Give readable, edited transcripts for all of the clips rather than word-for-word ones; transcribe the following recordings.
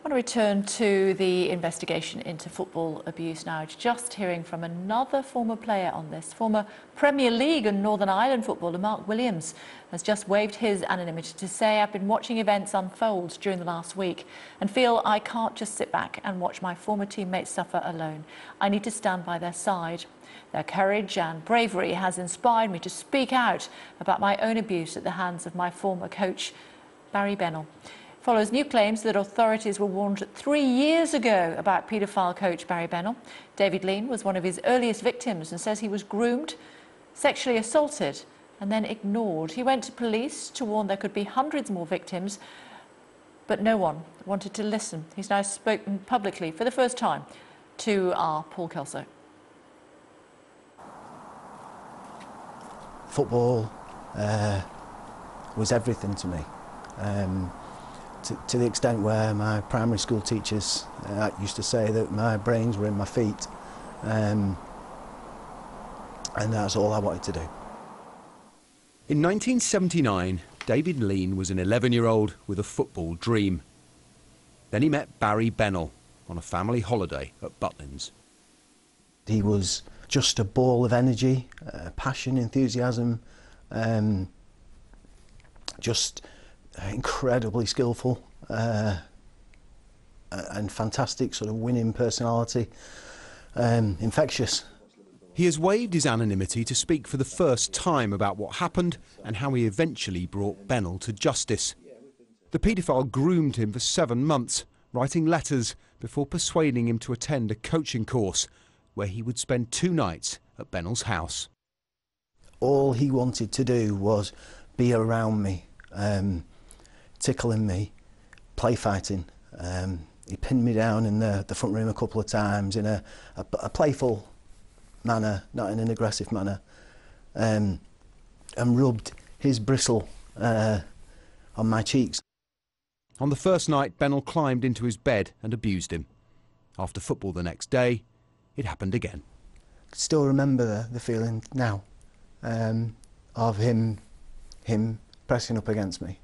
I want to return to the investigation into football abuse now. Just hearing from another former player on this. Former Premier League and Northern Ireland footballer Mark Williams has just waived his anonymity to say, "I've been watching events unfold during the last week and feel I can't just sit back and watch my former teammates suffer alone. I need to stand by their side. Their courage and bravery has inspired me to speak out about my own abuse at the hands of my former coach, Barry Bennell." Follows new claims that authorities were warned 3 years ago about paedophile coach Barry Bennell. David Lean was one of his earliest victims and says he was groomed, sexually assaulted and then ignored. He went to police to warn there could be hundreds more victims, but no one wanted to listen. He's now spoken publicly for the first time to our Paul Kelso. Football was everything to me. To the extent where my primary school teachers used to say that my brains were in my feet, and that's all I wanted to do. In 1979, David Lean was an 11-year-old with a football dream. Then he met Barry Bennell on a family holiday at Butlins. He was just a ball of energy, passion, enthusiasm, just incredibly skillful and fantastic sort of winning personality, infectious. He has waived his anonymity to speak for the first time about what happened and how he eventually brought Bennell to justice. The paedophile groomed him for 7 months, writing letters before persuading him to attend a coaching course where he would spend 2 nights at Bennell's house. All he wanted to do was be around me, tickling me, play fighting. He pinned me down in the front room a couple of times in a playful manner, not in an aggressive manner, and rubbed his bristle on my cheeks. On the first night, Bennell climbed into his bed and abused him. After football the next day, it happened again. I still remember the feeling now of him pressing up against me.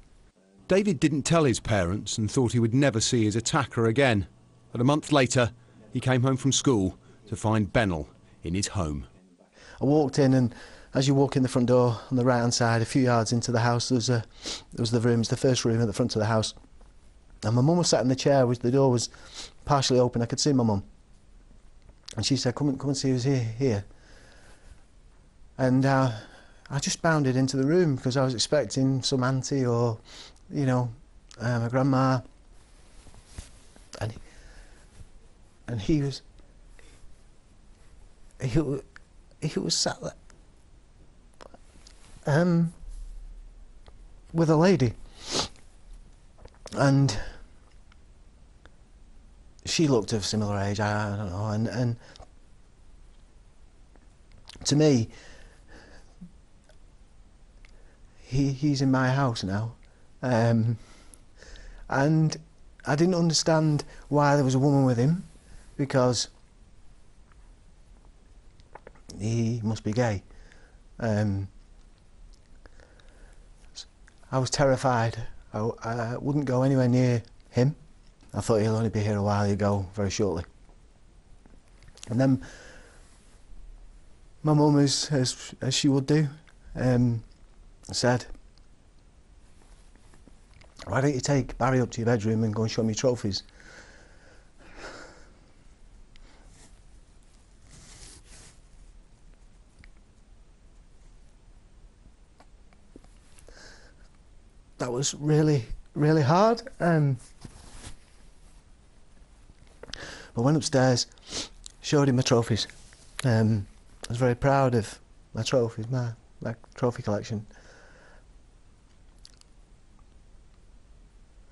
David didn't tell his parents and thought he would never see his attacker again. But a month later, he came home from school to find Bennell in his home. I walked in, and as you walk in the front door on the right-hand side, a few yards into the house, there was the first room at the front of the house. And my mum was sat in the chair, the door was partially open. I could see my mum. And she said, come and see who's here. And I just bounded into the room because I was expecting some auntie or, you know, my grandma. And he was sat there with a lady, and she looked of similar age, I don't know, and to me, he's in my house now, and I didn't understand why there was a woman with him, because he must be gay. I was terrified. I wouldn't go anywhere near him. I thought he'll only be here a while, he'll go very shortly. And then my mum, as she would do, said, "Why don't you take Barry up to your bedroom and go and show me trophies?" That was really, really hard. I went upstairs, showed him my trophies. I was very proud of my trophies, my trophy collection.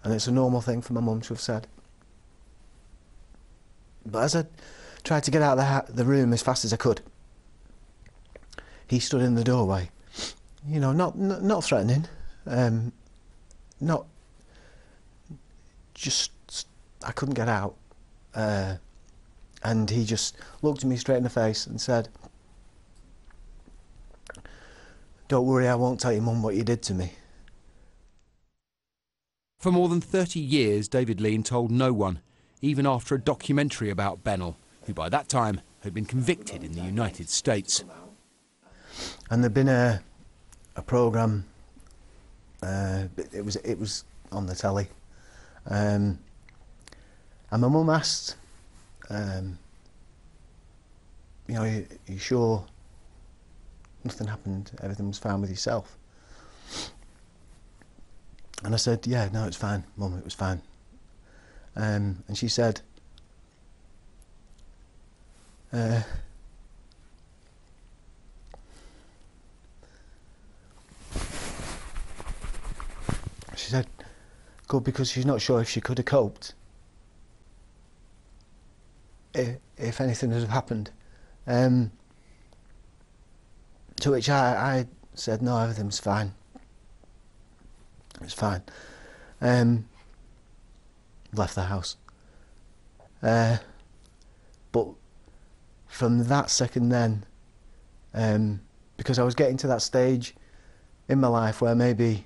And it's a normal thing for my mum to have said. But as I tried to get out of the room as fast as I could, he stood in the doorway, you know, not threatening, not just, I couldn't get out, and he just looked at me straight in the face and said, "Don't worry, I won't tell your mum what you did to me." For more than 30 years, David Lean told no one, even after a documentary about Bennell, who by that time had been convicted in the United States. And there'd been a programme, it was on the telly, and my mum asked, you know, are you sure nothing happened, everything was fine with yourself? And I said, yeah, no, it's fine, Mum, it was fine. And she said, good, because she's not sure if she could have coped if anything had happened. To which I said, no, everything's fine. It's fine. Left the house. But from that second then, because I was getting to that stage in my life where maybe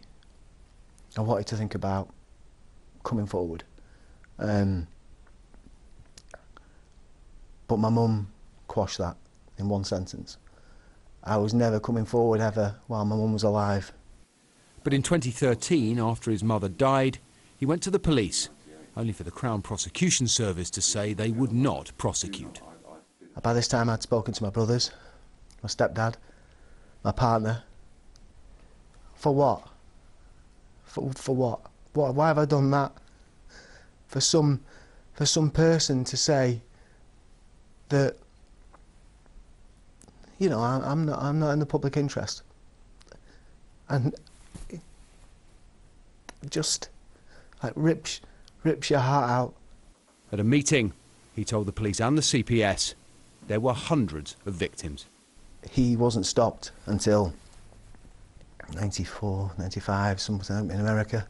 I wanted to think about coming forward. But my mum quashed that in one sentence. I was never coming forward ever while my mum was alive. But in 2013, after his mother died, he went to the police, only for the Crown Prosecution Service to say they would not prosecute. By this time I'd spoken to my brothers, my stepdad, my partner. For what? For what? Why have I done that? For some person to say that, you know, I'm not in the public interest, and it just like rips your heart out. At a meeting, he told the police and the CPS there were hundreds of victims. He wasn't stopped until 94, 95, something in America.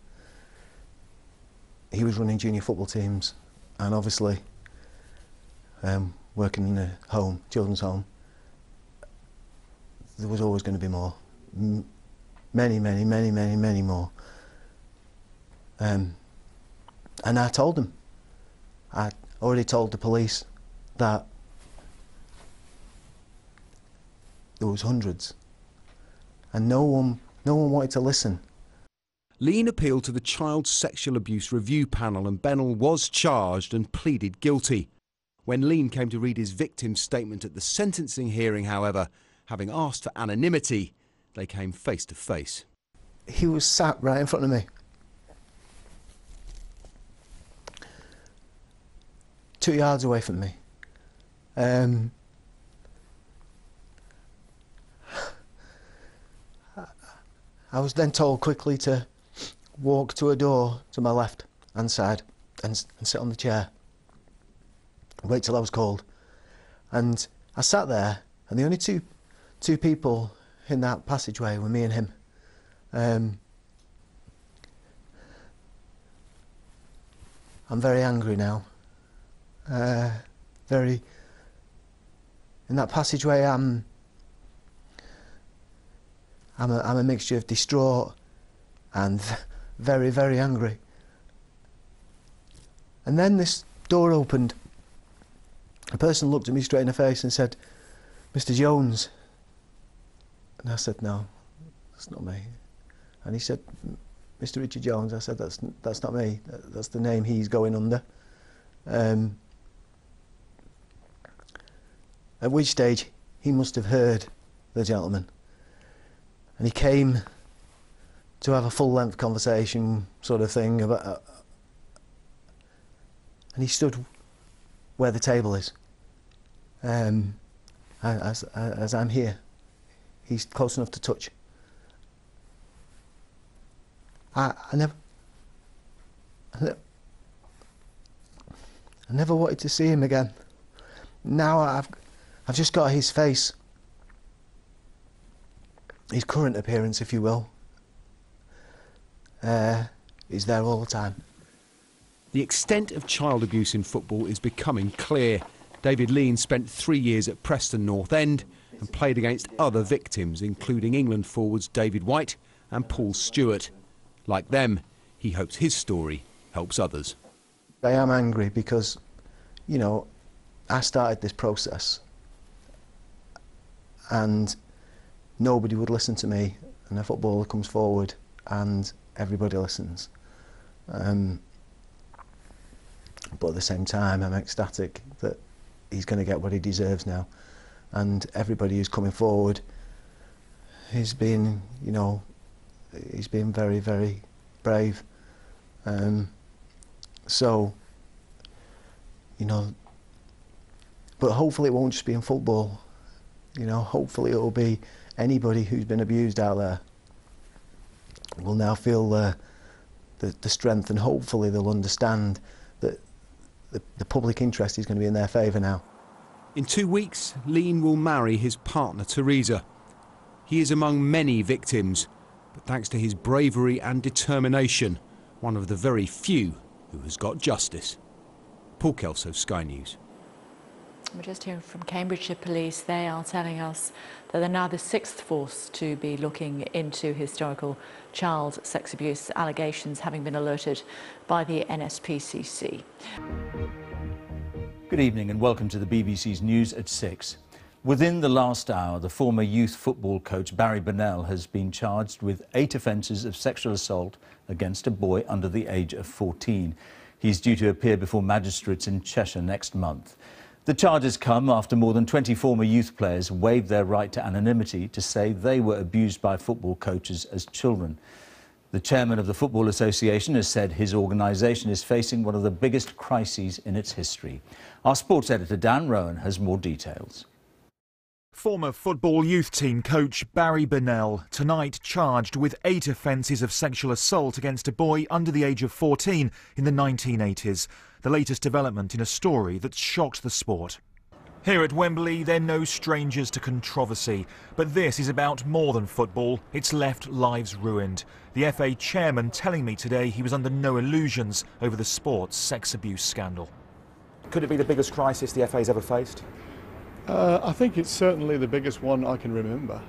He was running junior football teams and obviously working in a home, children's home. There was always going to be more. Many more. And I told them. I already told the police that there was hundreds. And no one wanted to listen. Lean appealed to the Child Sexual Abuse Review Panel and Bennell was charged and pleaded guilty. When Lean came to read his victim's statement at the sentencing hearing, however, having asked for anonymity, they came face to face. He was sat right in front of me. 2 yards away from me. I was then told quickly to walk to a door to my left hand side and sit on the chair. Wait till I was called. And I sat there, and the only two people in that passageway were me and him. I'm very angry now. In that passageway, I'm a mixture of distraught and very angry. And then this door opened. A person looked at me straight in the face and said, "Mr. Jones." And I said, "No, that's not me." And he said, "Mr. Richard Jones." I said, "That's not me. That's the name he's going under." At which stage he must have heard the gentleman, and he came to have a full-length conversation, sort of thing, about, and he stood where the table is, as I'm here. He's close enough to touch. I never wanted to see him again. Now I've just got his face, his current appearance, if you will. He's there all the time. The extent of child abuse in football is becoming clear. David Lean spent 3 years at Preston North End and played against other victims, including England forwards David White and Paul Stewart. Like them, He hopes his story helps others. I am angry because, you know, I started this process and nobody would listen to me, and a footballer comes forward and everybody listens. But at the same time, I'm ecstatic that he's going to get what he deserves now, and everybody who's coming forward is being, you know, he's been very, very brave. So, you know, but hopefully it won't just be in football. You know, hopefully it will be anybody who's been abused out there will now feel the strength, and hopefully they'll understand that the public interest is going to be in their favour now. In 2 weeks, Lean will marry his partner, Teresa. He is among many victims, but thanks to his bravery and determination, one of the very few who has got justice. Paul Kelso, Sky News. We're just hearing from Cambridgeshire Police. They are telling us that they're now the 6th force to be looking into historical child sex abuse allegations, having been alerted by the NSPCC. Good evening and welcome to the BBC's News at 6. Within the last hour, the former youth football coach Barry Bennell has been charged with 8 offences of sexual assault against a boy under the age of 14. He's due to appear before magistrates in Cheshire next month. The charges come after more than 20 former youth players waived their right to anonymity to say they were abused by football coaches as children. The chairman of the Football Association has said his organisation is facing one of the biggest crises in its history. Our sports editor Dan Rowan has more details. Former football youth team coach Barry Bennell tonight charged with 8 offences of sexual assault against a boy under the age of 14 in the 1980s. The latest development in a story that shocked the sport. Here at Wembley, they're no strangers to controversy. But this is about more than football. It's left lives ruined. The FA chairman telling me today he was under no illusions over the sport's sex abuse scandal. Could it be the biggest crisis the FA's ever faced? I think it's certainly the biggest one I can remember.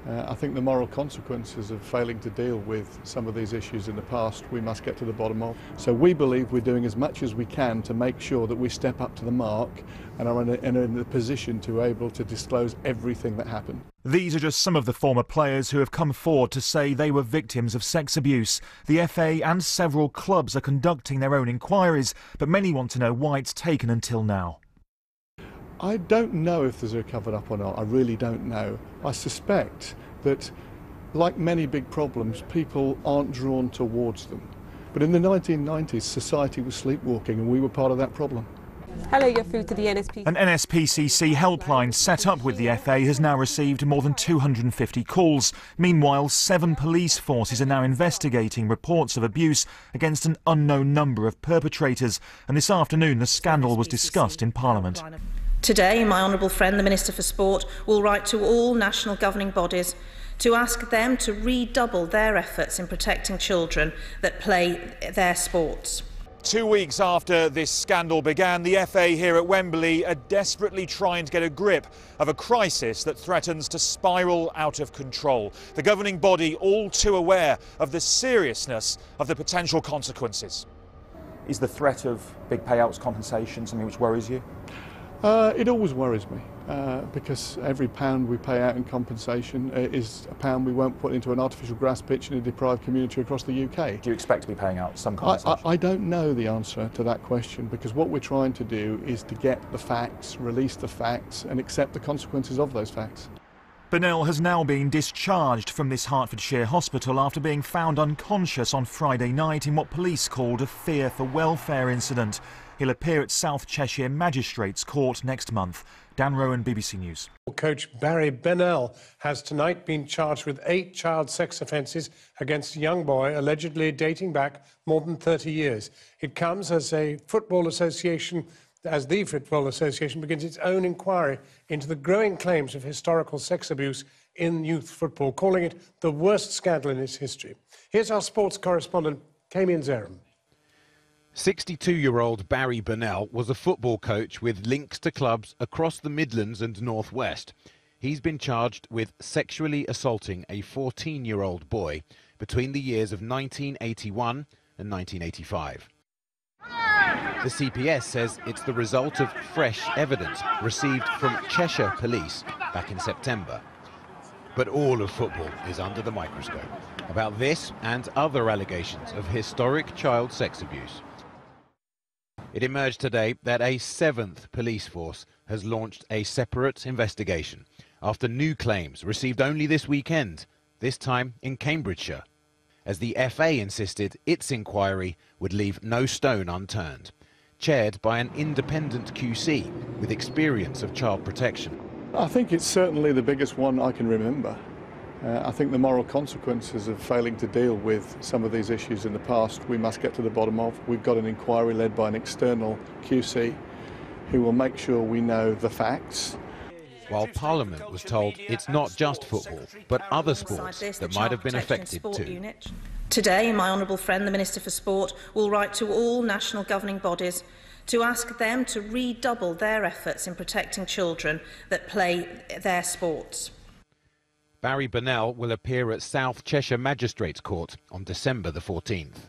I think the moral consequences of failing to deal with some of these issues in the past we must get to the bottom of. So we believe we're doing as much as we can to make sure that we step up to the mark and are in a position to able to disclose everything that happened. These are just some of the former players who have come forward to say they were victims of sex abuse. The FA and several clubs are conducting their own inquiries, but many want to know why it's taken until now. I don't know if there's a covered up or not. I really don't know. I suspect that, like many big problems, people aren't drawn towards them. But in the 1990s, society was sleepwalking, and we were part of that problem. Hello, you're through to the NSPCC. An NSPCC helpline set up with the FA has now received more than 250 calls. Meanwhile, 7 police forces are now investigating reports of abuse against an unknown number of perpetrators. And this afternoon, the scandal was discussed in Parliament. Today, my honourable friend, the Minister for Sport, will write to all national governing bodies to ask them to redouble their efforts in protecting children that play their sports. 2 weeks after this scandal began, the FA here at Wembley are desperately trying to get a grip of a crisis that threatens to spiral out of control. The governing body all too aware of the seriousness of the potential consequences. Is the threat of big payouts, compensation, something which worries you? It always worries me because every pound we pay out in compensation is a pound we won't put into an artificial grass pitch in a deprived community across the UK. Do you expect to be paying out some compensation? I don't know the answer to that question, because what we're trying to do is to get the facts, release the facts and accept the consequences of those facts. Bennell has now been discharged from this Hertfordshire hospital after being found unconscious on Friday night in what police called a fear for welfare incident. He'll appear at South Cheshire Magistrates Court next month. Dan Rowan, BBC News. Coach Barry Bennell has tonight been charged with 8 child sex offences against a young boy allegedly dating back more than 30 years. It comes as the Football Association begins its own inquiry into the growing claims of historical sex abuse in youth football, calling it the worst scandal in its history. Here's our sports correspondent, Kamian Zeram. 62-year-old Barry Bennell was a football coach with links to clubs across the Midlands and North West. He's been charged with sexually assaulting a 14-year-old boy between the years of 1981 and 1985. The CPS says it's the result of fresh evidence received from Cheshire Police back in September. But all of football is under the microscope about this and other allegations of historic child sex abuse. It emerged today that a 7th police force has launched a separate investigation after new claims received only this weekend, this time in Cambridgeshire, as the FA insisted its inquiry would leave no stone unturned, chaired by an independent QC with experience of child protection. I think it's certainly the biggest one I can remember. I think the moral consequences of failing to deal with some of these issues in the past we must get to the bottom of. We've got an inquiry led by an external QC who will make sure we know the facts. While Parliament was told it's not just football, but other sports that might have been affected too. Today, my honourable friend, the Minister for Sport, will write to all national governing bodies to ask them to redouble their efforts in protecting children that play their sports. Barry Bennell will appear at South Cheshire Magistrates Court on December the 14th.